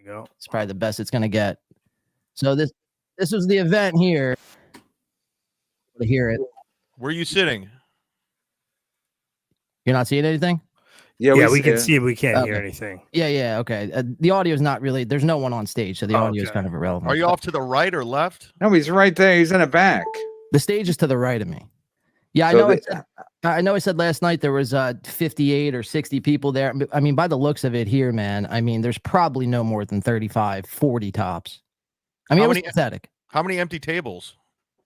go. It's probably the best it's gonna get. So this was the event here. To hear it. Where are you sitting? You're not seeing anything? Yeah, we can see it. We can't hear anything. Yeah, okay. The audio is not really, there's no one on stage, so the audio is kind of irrelevant. Are you off to the right or left? No, he's right there. He's in the back. The stage is to the right of me. Yeah, I know I said last night there was 58 or 60 people there. I mean, by the looks of it here, man, I mean, there's probably no more than 35, 40 tops. I mean, it was pathetic. How many empty tables?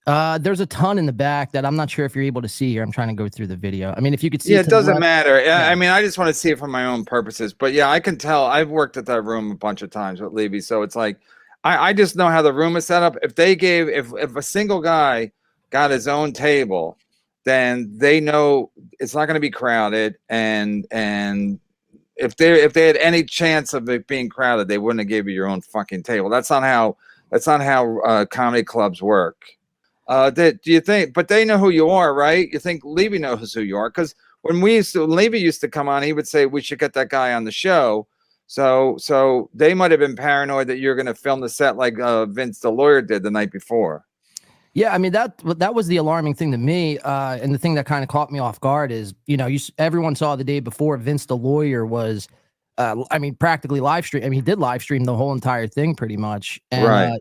There's a ton in the back that I'm not sure if you're able to see here. I'm trying to go through the video. I mean, if you could see, it doesn't matter. I mean, I just want to see it for my own purposes. But yeah, I can tell. I've worked at that room a bunch of times with Levy, so it's like I just know how the room is set up. If they gave, if a single guy got his own table, then they know it's not going to be crowded. And if they had any chance of it being crowded, they wouldn't have gave you your own fucking table. That's not how comedy clubs work. Do you think? But they know who you are, right? You think Levy knows who you are? Because when Levy used to come on, he would say we should get that guy on the show. So they might have been paranoid that you're going to film the set like Vince the lawyer did the night before. Yeah, I mean that was the alarming thing to me, and the thing that kind of caught me off guard is, you know, everyone saw the day before Vince the lawyer was, I mean, practically live stream. I mean, he did live stream the whole entire thing pretty much, and, right.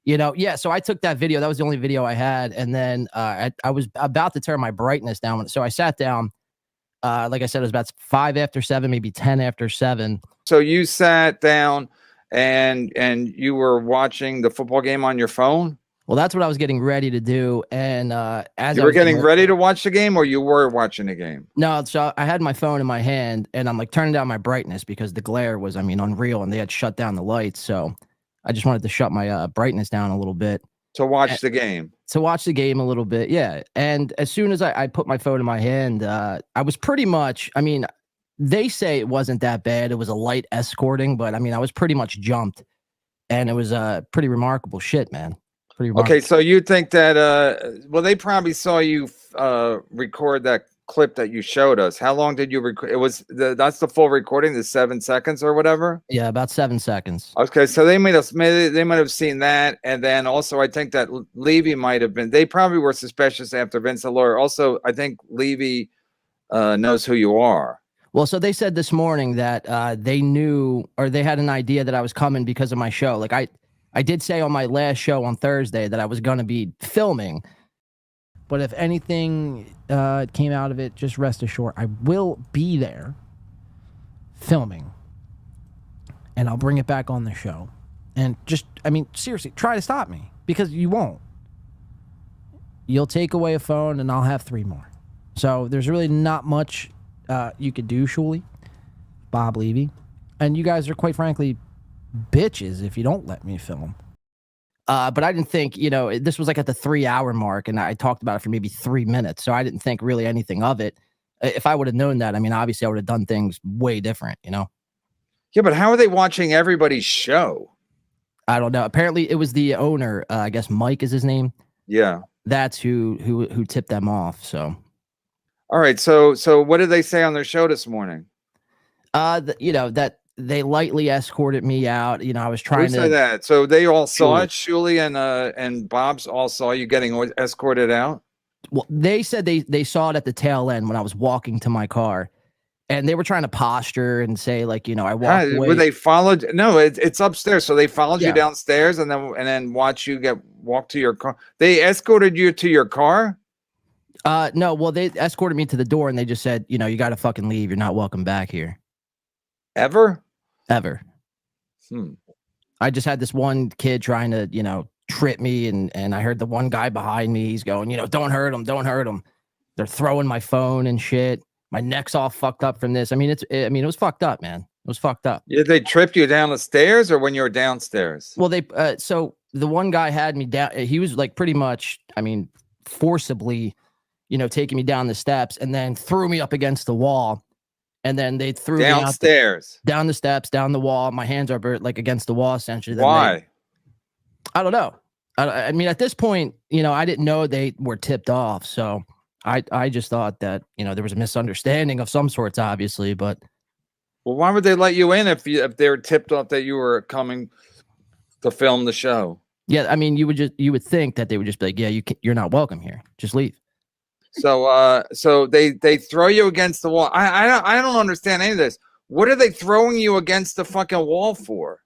You know, yeah. So I took that video. That was the only video I had, and then I was about to turn my brightness down. So I sat down. Like I said, it was about 5 after 7, maybe 10 after 7. So you sat down and you were watching the football game on your phone? Well, that's what I was getting ready to do. And as you were getting ready to watch the game, or you were watching the game? No, so I had my phone in my hand, and I'm like turning down my brightness because the glare was, I mean, unreal, and they had shut down the lights. So I just wanted to shut my brightness down a little bit. To watch the game. To watch the game a little bit, yeah. And as soon as I put my phone in my hand, I was pretty much, I mean, they say it wasn't that bad. It was a light escorting, but I mean, I was pretty much jumped. And it was pretty remarkable shit, man. Pretty remarkable. Okay, so you think that, well, they probably saw you record that clip that you showed us. How long did you record? It was that's the full recording, the 7 seconds or whatever. Yeah, about 7 seconds. Okay, so they might have seen that, and then also I think that Levy might have been. They probably were suspicious after Vince the lawyer. Also, I think Levy knows who you are. Well, so they said this morning that they knew, or they had an idea that I was coming because of my show. Like I did say on my last show on Thursday that I was going to be filming. But if anything came out of it, just rest assured, I will be there filming. And I'll bring it back on the show. And just, I mean, seriously, try to stop me. Because you won't. You'll take away a phone and I'll have 3 more. So there's really not much you could do, Shuli, Bob Levy. And you guys are, quite frankly, bitches if you don't let me film. But I didn't think, you know, this was like at the 3-hour mark, and I talked about it for maybe 3 minutes. So I didn't think really anything of it. If I would have known that, I mean, obviously I would have done things way different, you know? Yeah, but how are they watching everybody's show? I don't know. Apparently it was the owner. I guess Mike is his name. Yeah. That's who tipped them off. So. All right. So what did they say on their show this morning? You know, that they lightly escorted me out. You know, I was trying to say that. So they all saw it. Shuli and Bob's all saw you getting escorted out. Well, they said they saw it at the tail end when I was walking to my car, and they were trying to posture and say, like, you know, I walked away. Were they followed? No, it's upstairs. So they followed you downstairs and then watch you walk to your car. They escorted you to your car. No, well, they escorted me to the door and they just said, you know, you got to fucking leave. You're not welcome back here. Ever. I just had this one kid trying to, you know, trip me, and I heard the one guy behind me. He's going, you know, don't hurt him. They're throwing my phone and shit. My neck's all fucked up from this. I mean, it was fucked up, man. It was fucked up. Yeah, they tripped you down the stairs, or when you were downstairs? Well, so the one guy had me down. He was like pretty much, I mean, forcibly, you know, taking me down the steps, and then threw me up against the wall. And then they threw me downstairs, down the steps, down the wall. My hands are like against the wall, essentially. Why? I don't know. I mean, at this point, you know, I didn't know they were tipped off. So I just thought that, you know, there was a misunderstanding of some sorts, obviously. But Well, why would they let you in if they were tipped off that you were coming to film the show? Yeah, I mean, you would think that they would just be like, yeah, you're not welcome here. Just leave. So they throw you against the wall. I don't understand any of this. What are they throwing you against the fucking wall for?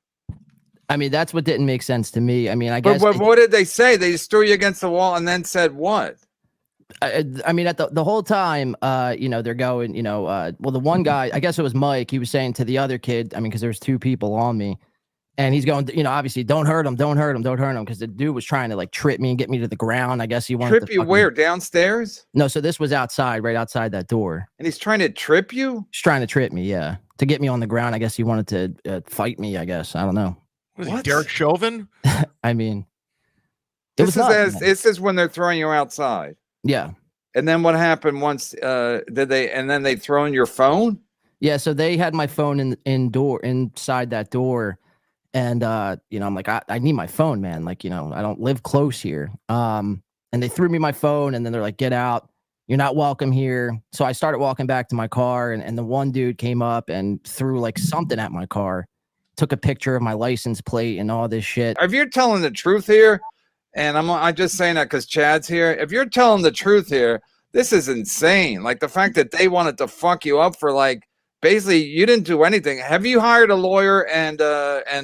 I mean, that's what didn't make sense to me. I mean, I guess. But what did they say? They just threw you against the wall and then said what? I mean, at the whole time, they're going, well, the one guy, I guess it was Mike, he was saying to the other kid, I mean, because there was 2 people on me, and he's going, obviously, don't hurt him, because the dude was trying to like trip me and get me to the ground. I guess he wanted trip you where? Downstairs? No, so this was outside, right outside that door. And he's trying to trip you? He's trying to trip me, yeah, to get me on the ground. I guess he wanted to fight me. I guess I don't know. What? Derek Chauvin? I mean, this is when they're throwing you outside. Yeah. And then what happened once? And then they throw in your phone? Yeah. So they had my phone inside that door, and I'm like, I need my phone, man. Like, I don't live close here. And they threw me my phone, and then they're like, get out. You're not welcome here. So I started walking back to my car, and the one dude came up and threw like something at my car, took a picture of my license plate and all this shit. If you're telling the truth here, and I'm just saying that because Chad's here. If you're telling the truth here, this is insane. Like the fact that they wanted to fuck you up for like basically you didn't do anything. Have you hired a lawyer and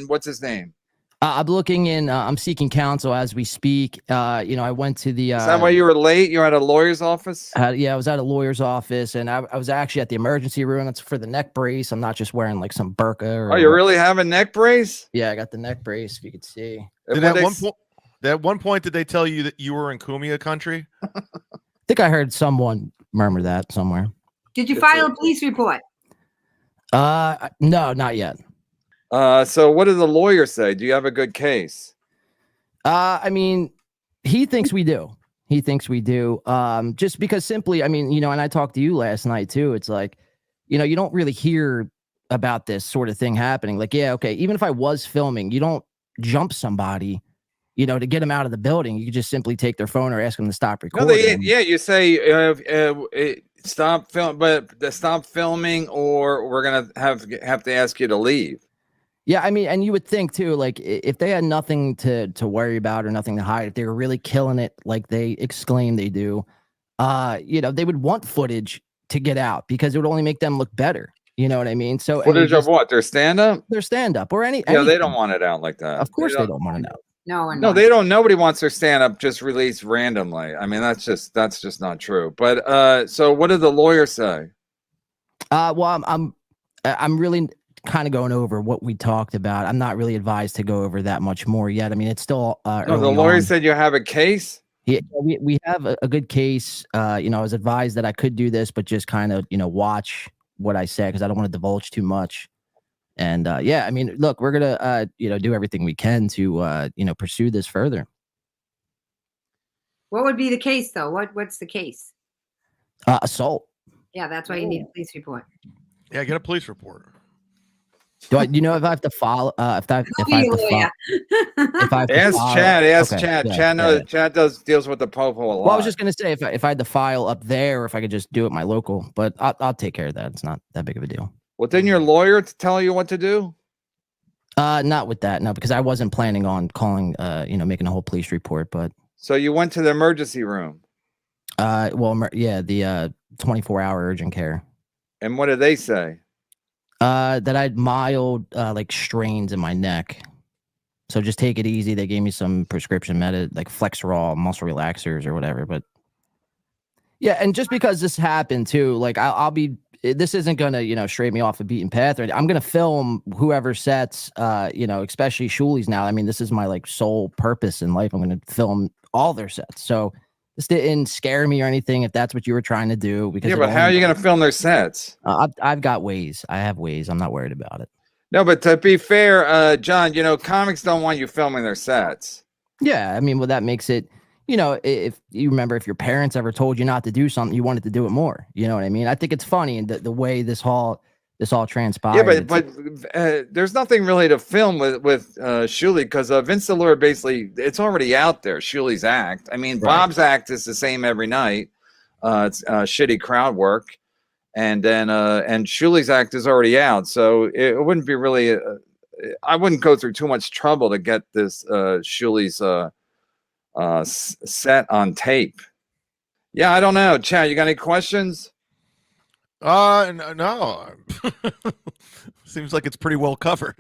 what's his name? I'm seeking counsel as we speak. I went to the. Is that why you were late? You were at a lawyer's office? Yeah, I was at a lawyer's office, and I was actually at the emergency room. That's for the neck brace. I'm not just wearing like some burqa. Oh, you really have a neck brace? Yeah, I got the neck brace. If you could see. At one point, did they tell you that you were in Kumia country? I think I heard someone murmur that somewhere. Did you file a police report? No, not yet. So what did the lawyer say? Do you have a good case? I mean, he thinks we do. Just because simply, I mean, and I talked to you last night too. It's like, you don't really hear about this sort of thing happening. Like, yeah, okay. Even if I was filming, you don't jump somebody, to get them out of the building. You just simply take their phone or ask them to stop recording. No, you say stop filming, or we're gonna have to ask you to leave. Yeah, I mean, and you would think too, like if they had nothing to worry about or nothing to hide, if they were really killing it, like they exclaim they do, they would want footage to get out because it would only make them look better. You know what I mean? So footage of what? Their stand-up? Their stand-up or anything. Yeah, they don't want it out like that. Of course they don't want it out. No, they don't. Nobody wants their stand-up just released randomly. I mean, that's just not true. But so what did the lawyer say? Well, I'm really kind of going over what we talked about. I'm not really advised to go over that much more yet. I mean, it's still the lawyer said you have a case. Yeah, we have a good case. I was advised that I could do this, but just kind of watch what I said because I don't want to divulge too much. And I mean, look, we're gonna do everything we can to pursue this further. What would be the case though? What's the case? Assault. Yeah, that's why you need a police report. Yeah, get a police report. Do I? If I have to follow? If I have to ask follow, Chad. Ask okay, Chad. yeah, Chad knows. Chad deals with the popo a lot. Well, I was just gonna say if I had to file up there, or if I could just do it my local, but I'll take care of that. It's not that big of a deal. Well, didn't your lawyer tell you what to do? Not with that, no, because I wasn't planning on calling, making a whole police report. But so you went to the emergency room. The 24-hour urgent care. And what did they say? That I had mild like strains in my neck. So just take it easy. They gave me some prescription like Flexerol, muscle relaxers or whatever. But yeah, and just because this happened too, like I'll be. This isn't gonna, straight me off a beaten path. I'm gonna film whoever sets, especially Shuli's now. I mean, this is my like sole purpose in life. I'm gonna film all their sets. So this didn't scare me or anything. If that's what you were trying to do, because yeah, but how are you gonna film their sets? I've got ways. I have ways. I'm not worried about it. No, but to be fair, John, comics don't want you filming their sets. Yeah, I mean, well, that makes it. If you remember, if your parents ever told you not to do something, you wanted to do it more. You know what I mean? I think it's funny and the way this all transpired. Yeah, but there's nothing really to film with Shuli because Vince Delore basically it's already out there. Shuli's act. I mean, right. Bob's act is the same every night. It's shitty crowd work, and then and Shuli's act is already out, so it wouldn't be really. I wouldn't go through too much trouble to get this Shuli's set on tape. Yeah, I don't know. Chad, you got any questions? No. Seems like it's pretty well covered.